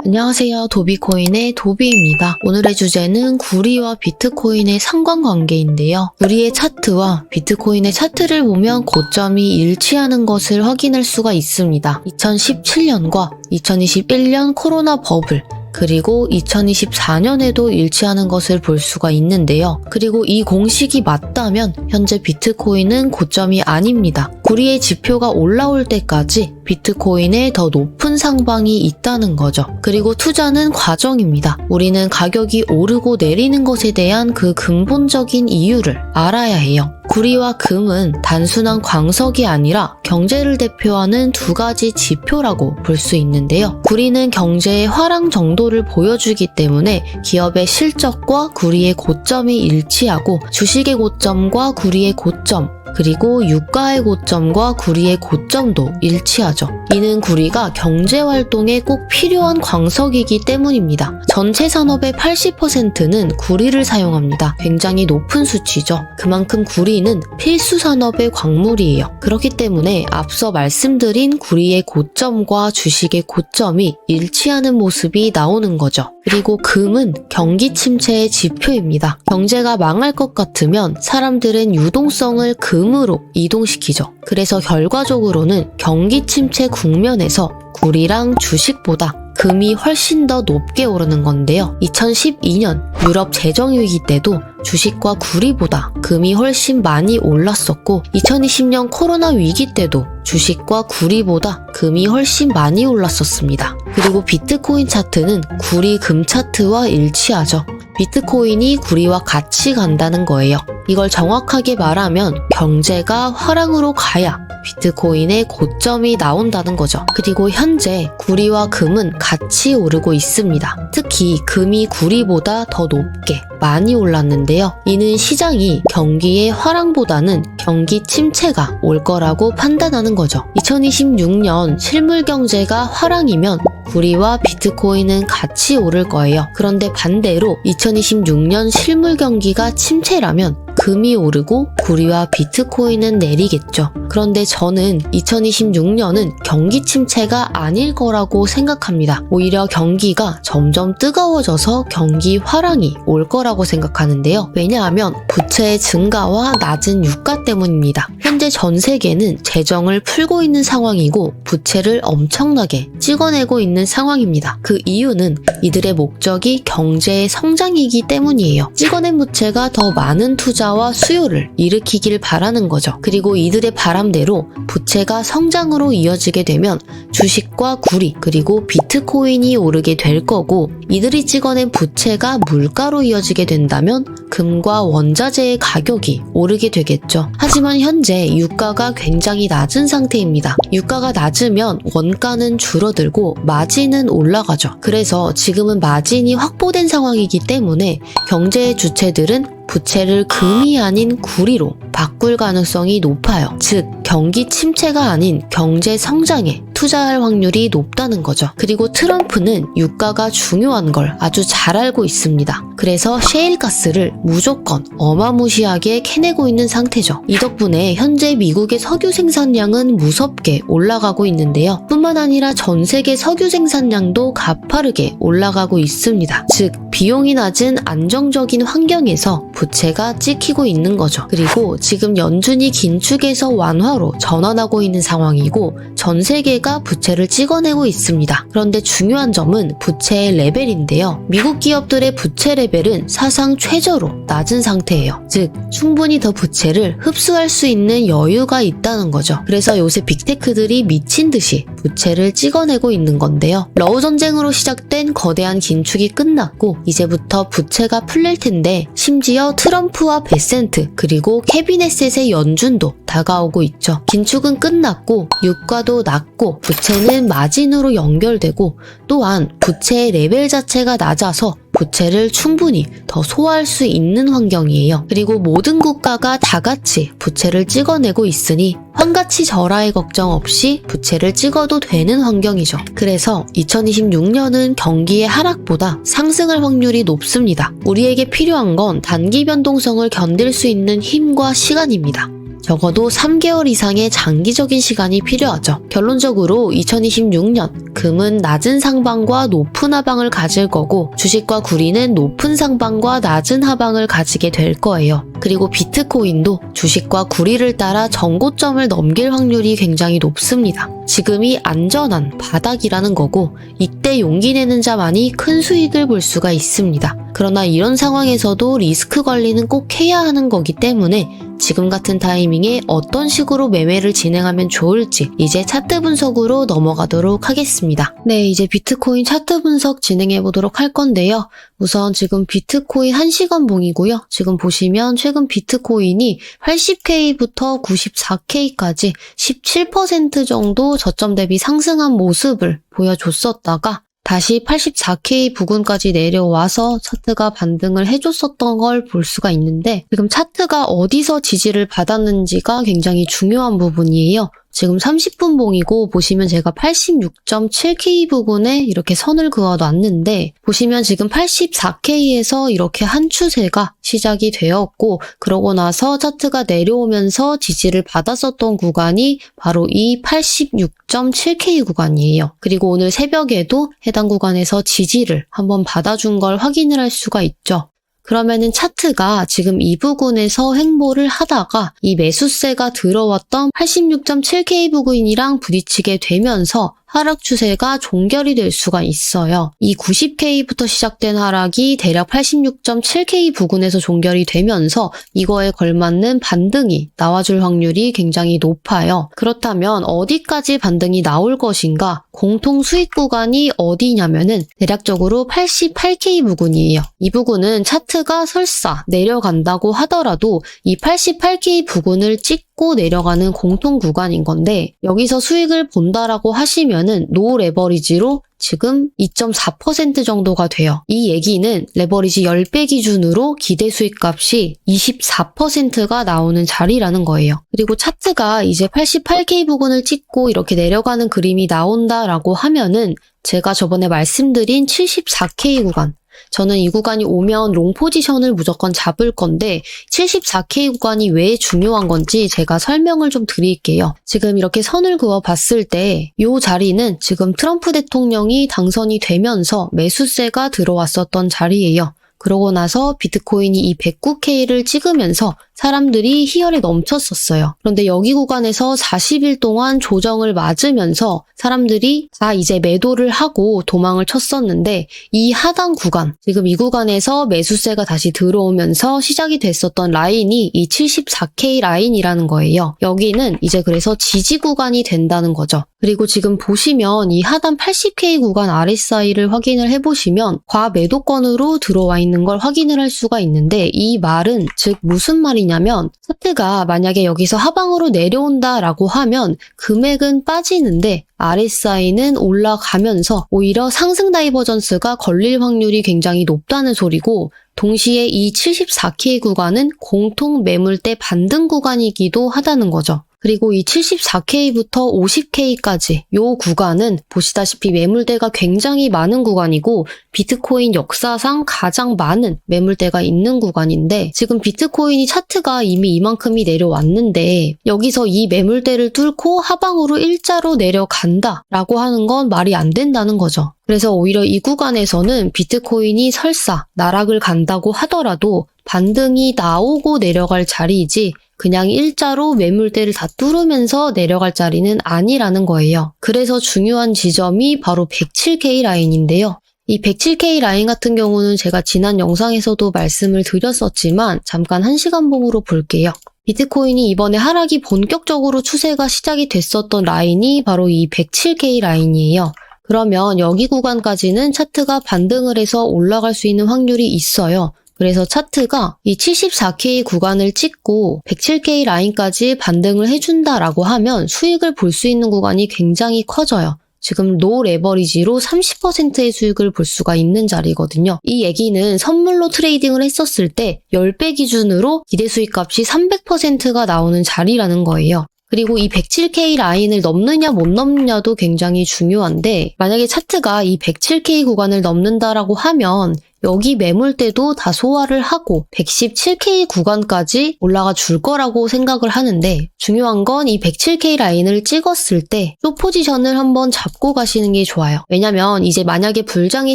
안녕하세요. 도비코인의 도비입니다. 오늘의 주제는 구리와 비트코인의 상관관계인데요. 구리의 차트와 비트코인의 차트를 보면 고점이 일치하는 것을 확인할 수가 있습니다. 2017년과 2021년 코로나 버블, 그리고 2024년에도 일치하는 것을 볼 수가 있는데요. 그리고 이 공식이 맞다면 현재 비트코인은 고점이 아닙니다. 구리의 지표가 올라올 때까지 비트코인에 더 높은 상방이 있다는 거죠. 그리고 투자는 과정입니다. 우리는 가격이 오르고 내리는 것에 대한 그 근본적인 이유를 알아야 해요. 구리와 금은 단순한 광석이 아니라 경제를 대표하는 두 가지 지표라고 볼 수 있는데요. 구리는 경제의 화랑 정도를 보여주기 때문에 기업의 실적과 구리의 고점이 일치하고 주식의 고점과 구리의 고점, 그리고 유가의 고점과 구리의 고점도 일치하죠. 이는 구리가 경제활동에 꼭 필요한 광석이기 때문입니다. 전체 산업의 80%는 구리를 사용합니다. 굉장히 높은 수치죠. 그만큼 구리는 필수 산업의 광물이에요. 그렇기 때문에 앞서 말씀드린 구리의 고점과 주식의 고점이 일치하는 모습이 나오는 거죠. 그리고 금은 경기 침체의 지표입니다. 경제가 망할 것 같으면 사람들은 유동성을 금으로 이동시키죠. 그래서 결과적으로는 경기 침체 국면에서 구리랑 주식보다 금이 훨씬 더 높게 오르는 건데요. 2012년 유럽 재정위기 때도 주식과 구리보다 금이 훨씬 많이 올랐었고 2020년 코로나 위기 때도 주식과 구리보다 금이 훨씬 많이 올랐었습니다. 그리고 비트코인 차트는 구리 금 차트와 일치하죠. 비트코인이 구리와 같이 간다는 거예요. 이걸 정확하게 말하면 경제가 화랑으로 가야 비트코인의 고점이 나온다는 거죠. 그리고 현재 구리와 금은 같이 오르고 있습니다. 특히 금이 구리보다 더 높게 많이 올랐는데요. 이는 시장이 경기의 화랑보다는 경기 침체가 올 거라고 판단하는 거죠. 2026년 실물 경제가 화랑이면 구리와 비트코인은 같이 오를 거예요. 그런데 반대로 2026년 실물 경기가 침체라면 금이 오르고 구리와 비트코인은 내리겠죠. 그런데 저는 2026년은 경기 침체가 아닐 거라고 생각합니다. 오히려 경기가 점점 뜨거워져서 경기 화랑이 올 거라고 생각하는데요. 왜냐하면 부채의 증가와 낮은 유가 때문입니다. 현재 전 세계는 재정을 풀고 있는 상황이고 부채를 엄청나게 찍어내고 있는 상황입니다. 그 이유는 이들의 목적이 경제의 성장이기 때문이에요. 찍어낸 부채가 더 많은 투자와 수요를 일으키길 바라는 거죠. 그리고 이들의 바람대로 부채가 성장으로 이어지게 되면 주식과 구리 그리고 비트코인이 오르게 될 거고 이들이 찍어낸 부채가 물가로 이어지게 된다면 금과 원자재의 가격이 오르게 되겠죠. 하지만 현재 유가가 굉장히 낮은 상태입니다. 유가가 낮으면 원가는 줄어들고 마진은 올라가죠. 그래서 지금은 마진이 확보된 상황이기 때문에 경제의 주체들은 부채를 금이 아닌 구리로 바꿀 가능성이 높아요. 즉, 경기 침체가 아닌 경제 성장에 투자할 확률이 높다는 거죠. 그리고 트럼프는 유가가 중요한 걸 아주 잘 알고 있습니다. 그래서 셰일가스를 무조건 어마무시하게 캐내고 있는 상태죠. 이 덕분에 현재 미국의 석유 생산량은 무섭게 올라가고 있는데요. 뿐만 아니라 전 세계 석유 생산량도 가파르게 올라가고 있습니다. 즉, 비용이 낮은 안정적인 환경에서 부채가 찍히고 있는 거죠. 그리고 지금 연준이 긴축에서 완화로 전환하고 있는 상황이고 전 세계가 부채를 찍어내고 있습니다. 그런데 중요한 점은 부채의 레벨인데요. 미국 기업들의 부채 레벨은 사상 최저로 낮은 상태예요. 즉, 충분히 더 부채를 흡수할 수 있는 여유가 있다는 거죠. 그래서 요새 빅테크들이 미친 듯이 부채를 찍어내고 있는 건데요. 러우 전쟁으로 시작된 거대한 긴축이 끝났고 이제부터 부채가 풀릴 텐데 심지어 트럼프와 베센트 그리고 캐비넷의 연준도 다가오고 있죠. 긴축은 끝났고 유가도 낮고 부채는 마진으로 연결되고 또한 부채의 레벨 자체가 낮아서 부채를 충분히 더 소화할 수 있는 환경이에요. 그리고 모든 국가가 다 같이 부채를 찍어내고 있으니 환가치 절하의 걱정 없이 부채를 찍어도 되는 환경이죠. 그래서 2026년은 경기의 하락보다 상승할 확률이 높습니다. 우리에게 필요한 건 단기 변동성을 견딜 수 있는 힘과 시간입니다. 적어도 3개월 이상의 장기적인 시간이 필요하죠. 결론적으로 2026년 금은 낮은 상방과 높은 하방을 가질 거고 주식과 구리는 높은 상방과 낮은 하방을 가지게 될 거예요. 그리고 비트코인도 주식과 구리를 따라 전고점을 넘길 확률이 굉장히 높습니다. 지금이 안전한 바닥이라는 거고 이때 용기 내는 자만이 큰 수익을 볼 수가 있습니다. 그러나 이런 상황에서도 리스크 관리는 꼭 해야 하는 거기 때문에 지금 같은 타이밍에 어떤 식으로 매매를 진행하면 좋을지 이제 차트 분석으로 넘어가도록 하겠습니다. 네, 이제 비트코인 차트 분석 진행해 보도록 할 건데요. 우선 지금 비트코인 1시간 봉이고요. 지금 보시면 최근 비트코인이 80K부터 94K까지 17% 정도 저점 대비 상승한 모습을 보여줬었다가 다시 84K 부근까지 내려와서 차트가 반등을 해줬었던 걸 볼 수가 있는데 지금 차트가 어디서 지지를 받았는지가 굉장히 중요한 부분이에요. 지금 30분 봉이고 보시면 제가 86.7K 부근에 이렇게 선을 그어 놨는데 보시면 지금 84K에서 이렇게 한 추세가 시작이 되었고 그러고 나서 차트가 내려오면서 지지를 받았었던 구간이 바로 이 86.7K 구간이에요. 그리고 오늘 새벽에도 해당 구간에서 지지를 한번 받아준 걸 확인을 할 수가 있죠. 그러면은 차트가 지금 이 부근에서 횡보를 하다가 이 매수세가 들어왔던 86.7K 부근이랑 부딪히게 되면서 하락 추세가 종결이 될 수가 있어요. 이 90K부터 시작된 하락이 대략 86.7K 부근에서 종결이 되면서 이거에 걸맞는 반등이 나와줄 확률이 굉장히 높아요. 그렇다면 어디까지 반등이 나올 것인가? 공통 수익 구간이 어디냐면은 대략적으로 88K 부근이에요. 이 부근은 차트가 설사 내려간다고 하더라도 이 88K 부근을 찍고 내려가는 공통 구간인 건데 여기서 수익을 본다라고 하시면은 노 레버리지로 지금 2.4% 정도가 돼요. 이 얘기는 레버리지 10배 기준으로 기대 수익값이 24%가 나오는 자리라는 거예요. 그리고 차트가 이제 88K 부근을 찍고 이렇게 내려가는 그림이 나온다라고 하면은 제가 저번에 말씀드린 74K 구간 저는 이 구간이 오면 롱 포지션을 무조건 잡을 건데 74K 구간이 왜 중요한 건지 제가 설명을 좀 드릴게요. 지금 이렇게 선을 그어 봤을 때 이 자리는 지금 트럼프 대통령이 당선이 되면서 매수세가 들어왔었던 자리예요. 그러고 나서 비트코인이 이 109K를 찍으면서 사람들이 희열에 넘쳤었어요. 그런데 여기 구간에서 40일 동안 조정을 맞으면서 사람들이 다 이제 매도를 하고 도망을 쳤었는데 이 하단 구간, 지금 이 구간에서 매수세가 다시 들어오면서 시작이 됐었던 라인이 이 74K 라인이라는 거예요. 여기는 이제 그래서 지지 구간이 된다는 거죠. 그리고 지금 보시면 이 하단 80K 구간 RSI를 확인을 해보시면 과매도권으로 들어와 있는 걸 확인을 할 수가 있는데 이 말은 즉 무슨 말이냐면 차트가 만약에 여기서 하방으로 내려온다라고 하면 금액은 빠지는데 RSI는 올라가면서 오히려 상승 다이버전스가 걸릴 확률이 굉장히 높다는 소리고 동시에 이 74K 구간은 공통 매물대 반등 구간이기도 하다는 거죠. 그리고 이 74K부터 50K까지 이 구간은 보시다시피 매물대가 굉장히 많은 구간이고 비트코인 역사상 가장 많은 매물대가 있는 구간인데 지금 비트코인이 차트가 이미 이만큼이 내려왔는데 여기서 이 매물대를 뚫고 하방으로 일자로 내려간다 라고 하는 건 말이 안 된다는 거죠. 그래서 오히려 이 구간에서는 비트코인이 설사 나락을 간다고 하더라도 반등이 나오고 내려갈 자리이지 그냥 일자로 매물대를 다 뚫으면서 내려갈 자리는 아니라는 거예요. 그래서 중요한 지점이 바로 107K 라인인데요. 이 107K 라인 같은 경우는 제가 지난 영상에서도 말씀을 드렸었지만 잠깐 1시간 봉으로 볼게요. 비트코인이 이번에 하락이 본격적으로 추세가 시작이 됐었던 라인이 바로 이 107K 라인이에요. 그러면 여기 구간까지는 차트가 반등을 해서 올라갈 수 있는 확률이 있어요. 그래서 차트가 이 74K 구간을 찍고 107K 라인까지 반등을 해준다라고 하면 수익을 볼 수 있는 구간이 굉장히 커져요. 지금 노 레버리지로 30%의 수익을 볼 수가 있는 자리거든요. 이 얘기는 선물로 트레이딩을 했었을 때 10배 기준으로 기대 수익값이 300%가 나오는 자리라는 거예요. 그리고 이 107K 라인을 넘느냐 못 넘느냐도 굉장히 중요한데 만약에 차트가 이 107K 구간을 넘는다라고 하면 여기 매물대도 다 소화를 하고 117K 구간까지 올라가 줄 거라고 생각을 하는데 중요한 건 이 107K 라인을 찍었을 때 숏 포지션을 한번 잡고 가시는 게 좋아요. 왜냐면 이제 만약에 불장이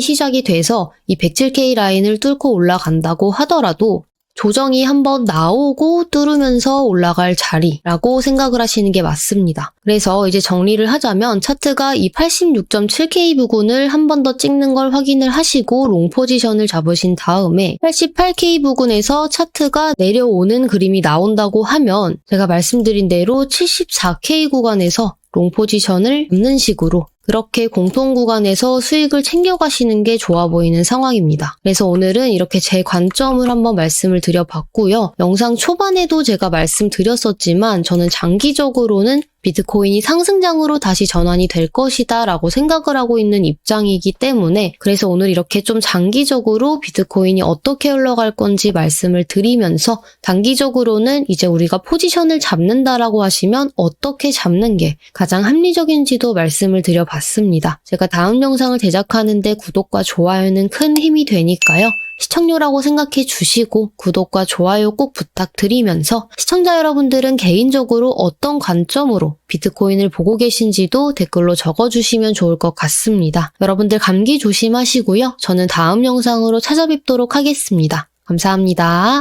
시작이 돼서 이 107K 라인을 뚫고 올라간다고 하더라도 조정이 한번 나오고 뚫으면서 올라갈 자리라고 생각을 하시는 게 맞습니다. 그래서 이제 정리를 하자면 차트가 이 86.7K 부근을 한 번 더 찍는 걸 확인을 하시고 롱 포지션을 잡으신 다음에 88K 부근에서 차트가 내려오는 그림이 나온다고 하면 제가 말씀드린 대로 74K 구간에서 롱 포지션을 잡는 식으로 그렇게 공통 구간에서 수익을 챙겨가시는 게 좋아 보이는 상황입니다. 그래서 오늘은 이렇게 제 관점을 한번 말씀을 드려봤고요. 영상 초반에도 제가 말씀드렸었지만 저는 장기적으로는 비트코인이 상승장으로 다시 전환이 될 것이다 라고 생각을 하고 있는 입장이기 때문에 그래서 오늘 이렇게 좀 장기적으로 비트코인이 어떻게 흘러갈 건지 말씀을 드리면서 단기적으로는 이제 우리가 포지션을 잡는다라고 하시면 어떻게 잡는 게 가장 합리적인지도 말씀을 드려봤습니다. 제가 다음 영상을 제작하는데 구독과 좋아요는 큰 힘이 되니까요. 시청료라고 생각해 주시고 구독과 좋아요 꼭 부탁드리면서 시청자 여러분들은 개인적으로 어떤 관점으로 비트코인을 보고 계신지도 댓글로 적어주시면 좋을 것 같습니다. 여러분들 감기 조심하시고요. 저는 다음 영상으로 찾아뵙도록 하겠습니다. 감사합니다.